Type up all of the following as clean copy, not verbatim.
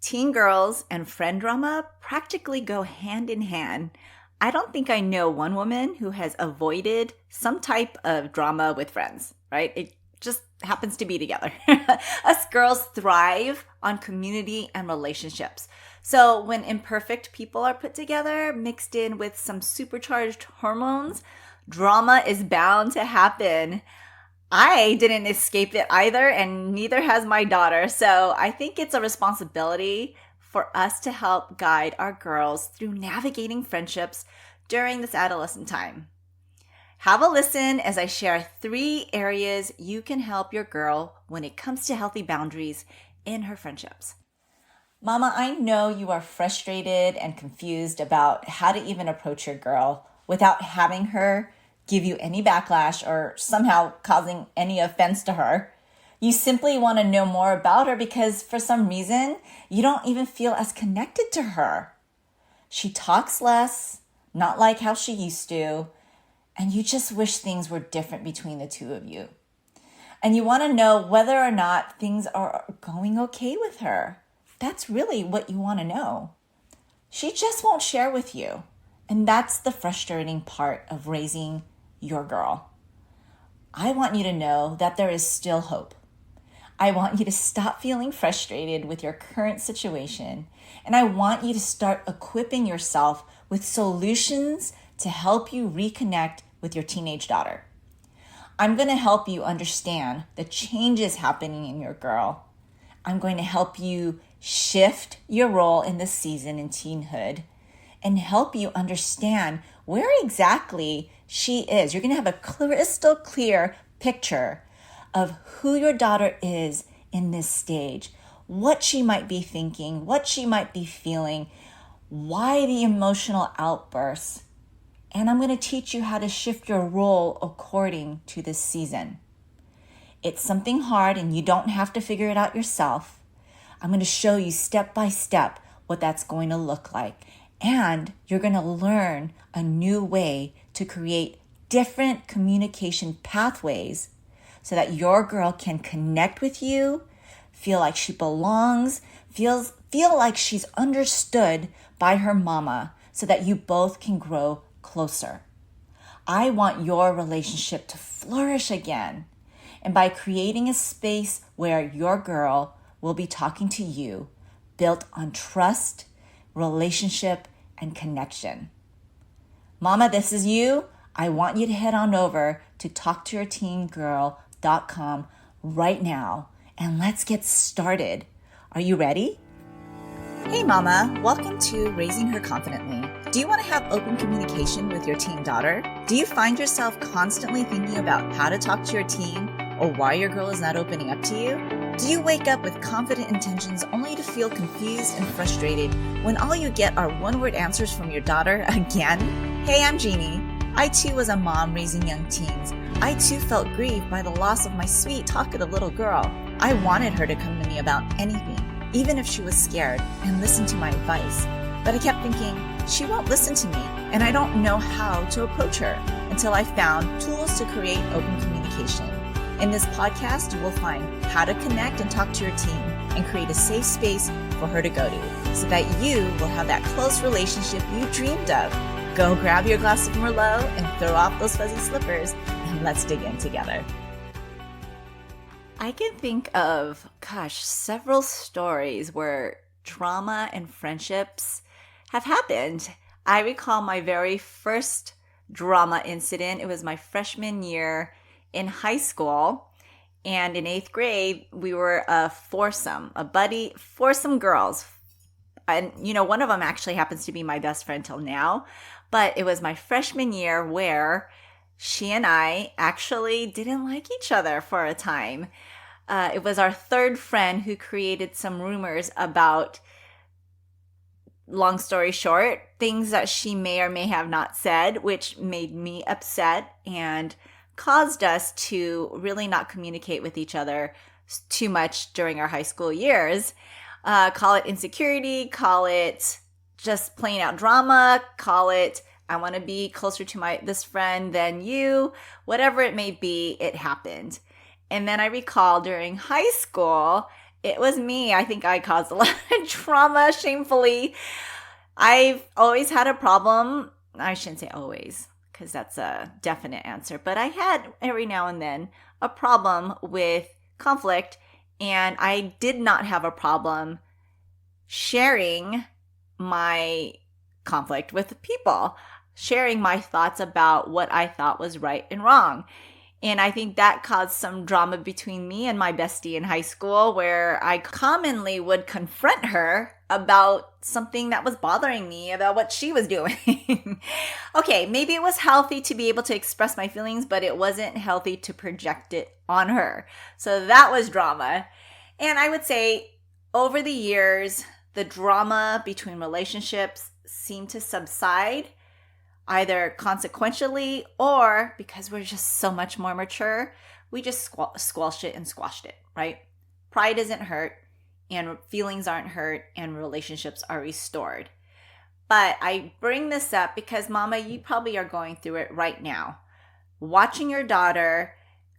Teen girls and friend drama practically go hand in hand. I don't think I know one woman who has avoided some type of drama with friends, right? It just happens to be together. Us girls thrive on community and relationships. So when imperfect people are put together, mixed in with some supercharged hormones, drama is bound to happen. I didn't escape it either, and neither has my daughter. So I think it's a responsibility for us to help guide our girls through navigating friendships during this adolescent time. Have a listen as I share 3 areas you can help your girl when it comes to healthy boundaries in her friendships. Mama, I know you are frustrated and confused about how to even approach your girl without having her give you any backlash or somehow causing any offense to her. You simply want to know more about her because for some reason, you don't even feel as connected to her. She talks less, not like how she used to, and you just wish things were different between the two of you. And you want to know whether or not things are going okay with her. That's really what you want to know. She just won't share with you. And that's the frustrating part of raising your girl. I want you to know that there is still hope. I want you to stop feeling frustrated with your current situation, and I want you to start equipping yourself with solutions to help you reconnect with your teenage daughter. I'm going to help you understand the changes happening in your girl. I'm going to help you shift your role in this season in teenhood and help you understand where exactly she is. You're going to have a crystal clear picture of who your daughter is in this stage, what she might be thinking, what she might be feeling, why the emotional outbursts. And I'm going to teach you how to shift your role according to this season. It's something hard and you don't have to figure it out yourself. I'm going to show you step by step what that's going to look like. And you're going to learn a new way to create different communication pathways so that your girl can connect with you, feel like she belongs, feel like she's understood by her mama so that you both can grow closer. I want your relationship to flourish again. And by creating a space where your girl will be talking to you, built on trust, relationship, and connection. Mama, this is you. I want you to head on over to talktoyourteengirl.com right now and let's get started. Are you ready? Hey Mama, welcome to Raising Her Confidently. Do you want to have open communication with your teen daughter? Do you find yourself constantly thinking about how to talk to your teen or why your girl is not opening up to you? Do you wake up with confident intentions only to feel confused and frustrated when all you get are one-word answers from your daughter again? Hey, I'm Jeannie. I too was a mom raising young teens. I too felt grieved by the loss of my sweet, talkative little girl. I wanted her to come to me about anything, even if she was scared, and listen to my advice. But I kept thinking, she won't listen to me, and I don't know how to approach her until I found tools to create open communication. In this podcast, you will find how to connect and talk to your teen and create a safe space for her to go to so that you will have that close relationship you dreamed of. Go grab your glass of Merlot and throw off those fuzzy slippers and let's dig in together. I can think of, several stories where drama and friendships have happened. I recall my very first drama incident. It was my freshman year in high school, and in 8th grade, we were a foursome, foursome girls. And, one of them actually happens to be my best friend till now, but it was my freshman year where she and I actually didn't like each other for a time. It was our third friend who created some rumors about, long story short, things that she may or may have not said, which made me upset and caused us to really not communicate with each other too much during our high school years. Call it insecurity, call it just plain out drama, call it I want to be closer to this friend than you, whatever it may be, it happened. And then I recall during high school, It was me. I think I caused a lot of trauma, shamefully. I've always had a problem. I shouldn't say always, because that's a definite answer. But I had every now and then a problem with conflict, and I did not have a problem sharing my conflict with people, sharing my thoughts about what I thought was right and wrong. And I think that caused some drama between me and my bestie in high school, where I commonly would confront her about something that was bothering me about what she was doing. Okay, maybe it was healthy to be able to express my feelings, but it wasn't healthy to project it on her. So that was drama. And I would say over the years, the drama between relationships seemed to subside, either consequentially or because we're just so much more mature, we just squelched it and squashed it, right? Pride isn't hurt, and feelings aren't hurt, and relationships are restored. But I bring this up because, Mama, you probably are going through it right now. Watching your daughter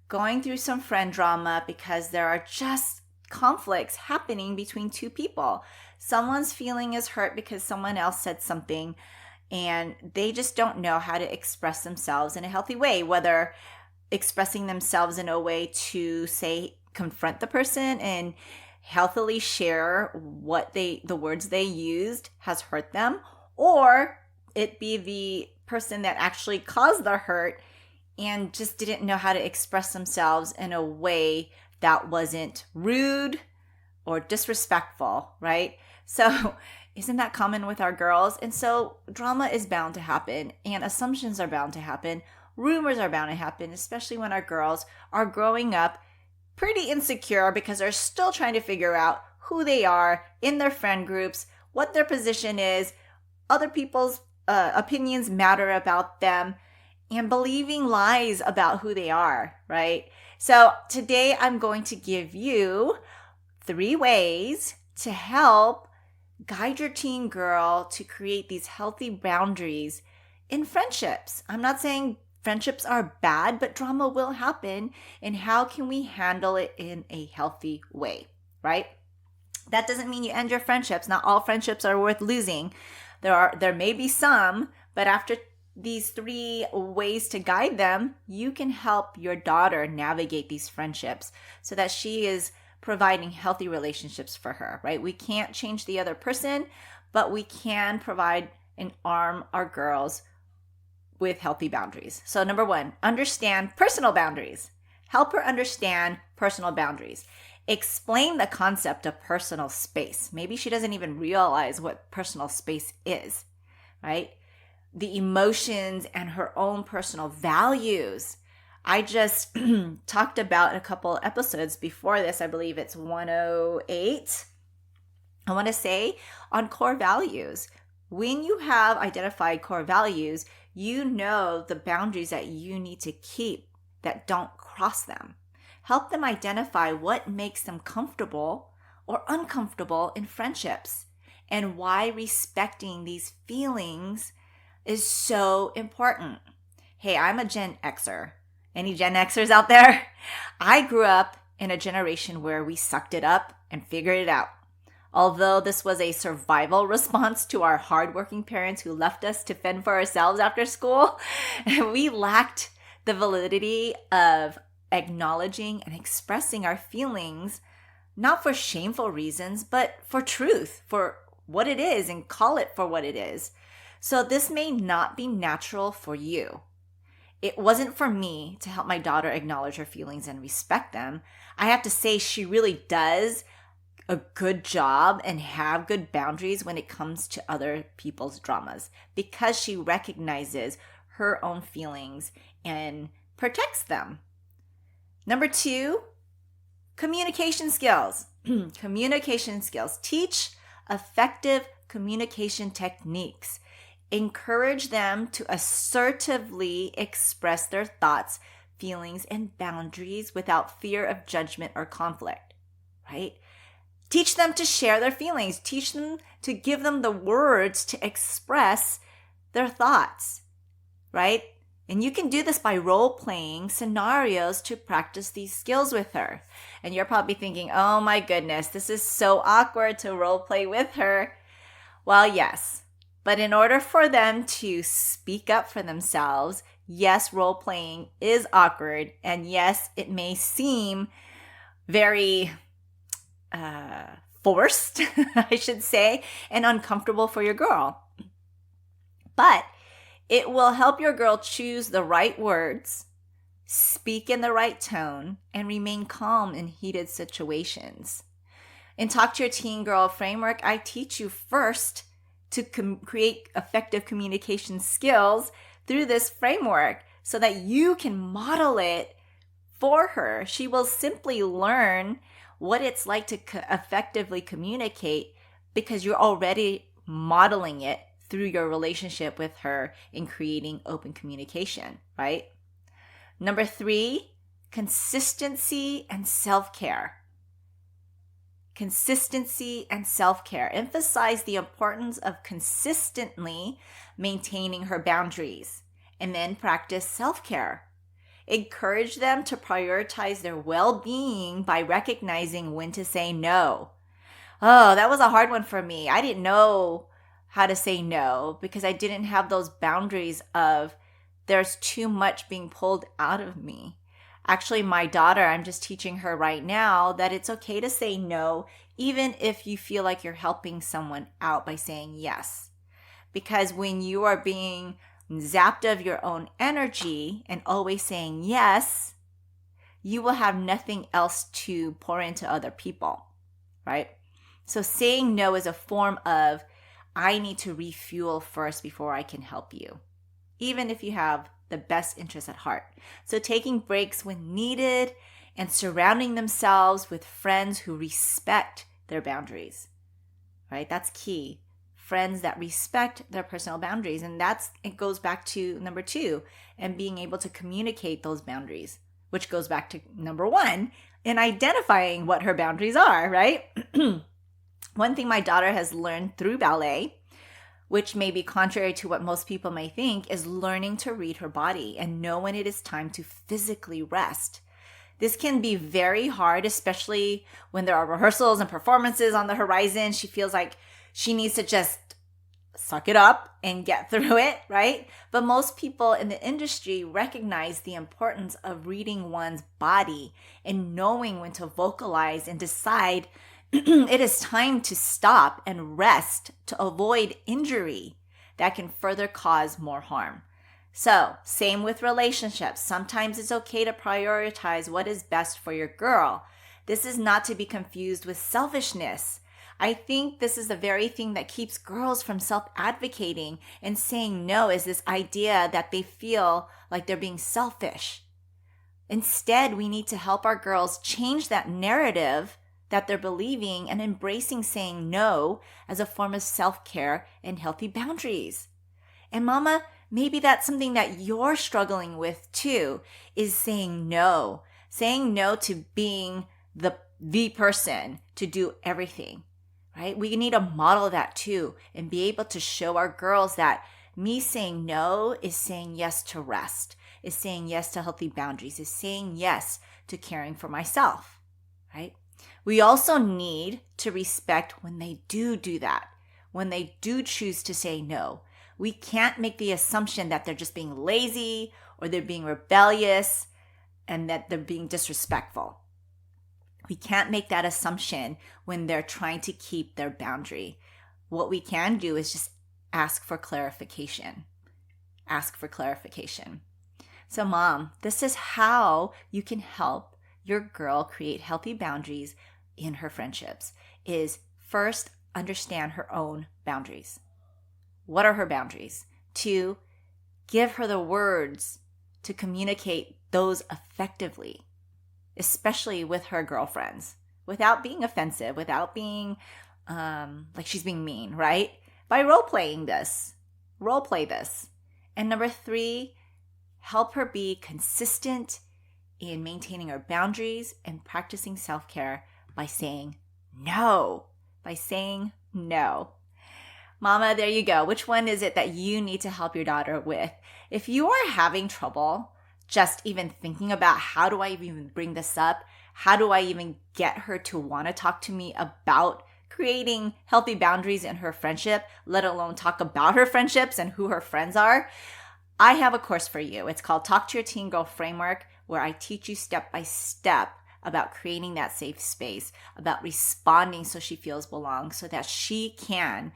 going through some friend drama because there are just conflicts happening between two people. Someone's feeling is hurt because someone else said something, and they just don't know how to express themselves in a healthy way, whether expressing themselves in a way to, say, confront the person and healthily share what the words they used has hurt them, or it be the person that actually caused the hurt and just didn't know how to express themselves in a way that wasn't rude or disrespectful, right? So isn't that common with our girls? And so drama is bound to happen, and assumptions are bound to happen. Rumors are bound to happen, especially when our girls are growing up pretty insecure because they're still trying to figure out who they are in their friend groups, what their position is, other people's opinions matter about them, and believing lies about who they are, right? So today I'm going to give you 3 ways to help guide your teen girl to create these healthy boundaries in friendships. I'm not saying friendships are bad, but drama will happen. And how can we handle it in a healthy way, right? That doesn't mean you end your friendships. Not all friendships are worth losing. There may be some, but after these 3 ways to guide them, you can help your daughter navigate these friendships so that she is providing healthy relationships for her, right? We can't change the other person, but we can provide and arm our girls with healthy boundaries. So number 1, understand personal boundaries. Help her understand personal boundaries. Explain the concept of personal space. Maybe she doesn't even realize what personal space is, right? The emotions and her own personal values. I just talked about a couple episodes before this. I believe it's 108. I want to say on core values. When you have identified core values, you know the boundaries that you need to keep that don't cross them. Help them identify what makes them comfortable or uncomfortable in friendships and why respecting these feelings is so important. Hey, I'm a Gen Xer. Any Gen Xers out there? I grew up in a generation where we sucked it up and figured it out. Although this was a survival response to our hardworking parents who left us to fend for ourselves after school, we lacked the validity of acknowledging and expressing our feelings, not for shameful reasons, but for truth, for what it is, and call it for what it is. So this may not be natural for you. It wasn't for me to help my daughter acknowledge her feelings and respect them. I have to say she really does a good job and have good boundaries when it comes to other people's dramas because she recognizes her own feelings and protects them. Number 2, communication skills. Communication skills. Teach effective communication techniques. Encourage them to assertively express their thoughts, feelings, and boundaries without fear of judgment or conflict, right? Teach them to share their feelings. Teach them to give them the words to express their thoughts, right? And you can do this by role-playing scenarios to practice these skills with her. And you're probably thinking, oh my goodness, this is so awkward to role-play with her. Well, yes. But in order for them to speak up for themselves, yes, role-playing is awkward. And yes, it may seem very forced, I should say, and uncomfortable for your girl. But it will help your girl choose the right words, speak in the right tone, and remain calm in heated situations. In Talk to Your Teen Girl framework, I teach you first to create effective communication skills through this framework so that you can model it for her. She will simply learn what it's like to effectively communicate because you're already modeling it through your relationship with her in creating open communication, right? Number 3, consistency and self-care. Consistency and self-care. Emphasize the importance of consistently maintaining her boundaries, and then practice self-care. Encourage them to prioritize their well-being by recognizing when to say no. Oh, that was a hard one for me. I didn't know how to say no because I didn't have those boundaries of there's too much being pulled out of me. Actually, my daughter, I'm just teaching her right now that it's okay to say no, even if you feel like you're helping someone out by saying yes. Because when you are being zapped of your own energy and always saying yes, you will have nothing else to pour into other people, right? So saying no is a form of, I need to refuel first before I can help you, even if you have the best interest at heart. So taking breaks when needed and surrounding themselves with friends who respect their boundaries, right? That's key. Friends that respect their personal boundaries. And it goes back to number 2, and being able to communicate those boundaries, which goes back to number 1, in identifying what her boundaries are, right? One thing my daughter has learned through ballet, which may be contrary to what most people may think, is learning to read her body and know when it is time to physically rest. This can be very hard, especially when there are rehearsals and performances on the horizon. She feels like she needs to just suck it up and get through it, right? But most people in the industry recognize the importance of reading one's body and knowing when to vocalize and decide it is time to stop and rest to avoid injury that can further cause more harm. So, same with relationships. Sometimes it's okay to prioritize what is best for your girl. This is not to be confused with selfishness. I think this is the very thing that keeps girls from self-advocating and saying no, is this idea that they feel like they're being selfish. Instead, we need to help our girls change that narrative that they're believing and embracing saying no as a form of self-care and healthy boundaries. And mama, maybe that's something that you're struggling with too, is saying no to being the person to do everything, right? We need to model that too and be able to show our girls that me saying no is saying yes to rest, is saying yes to healthy boundaries, is saying yes to caring for myself, right? We also need to respect when they do that, when they do choose to say no. We can't make the assumption that they're just being lazy or they're being rebellious and that they're being disrespectful. We can't make that assumption when they're trying to keep their boundary. What we can do is just ask for clarification. Ask for clarification. So mom, this is how you can help your girl create healthy boundaries in her friendships, is first understand her own boundaries. What are her boundaries? 2, give her the words to communicate those effectively, especially with her girlfriends, without being offensive, without being like she's being mean, right? By role-playing this. Role-play this. And number 3, help her be consistent in maintaining her boundaries and practicing self-care by saying no. By saying no. Mama, there you go. Which one is it that you need to help your daughter with? If you are having trouble just even thinking about how do I even bring this up? How do I even get her to want to talk to me about creating healthy boundaries in her friendship, let alone talk about her friendships and who her friends are? I have a course for you. It's called Talk to Your Teen Girl Framework, where I teach you step by step about creating that safe space, about responding so she feels belong, so that she can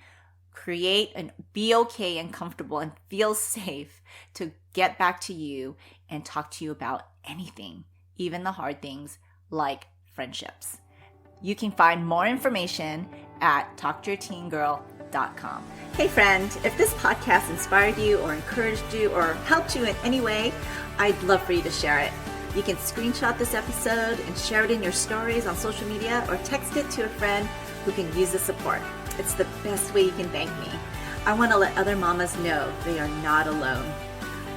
create and be okay and comfortable and feel safe to get back to you and talk to you about anything, even the hard things like friendships. You can find more information at talktoyourteengirl.com. Hey friend, if this podcast inspired you or encouraged you or helped you in any way, I'd love for you to share it. You can screenshot this episode and share it in your stories on social media or text it to a friend who can use the support. It's the best way you can thank me. I want to let other mamas know they are not alone.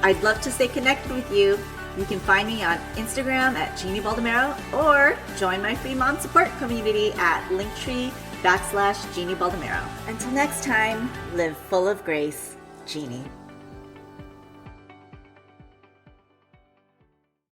I'd love to stay connected with you. You can find me on Instagram at Jeannie Baldemero or join my free mom support community at linktree.com/Jeannie Baldemero. Until next time, live full of grace, Jeannie.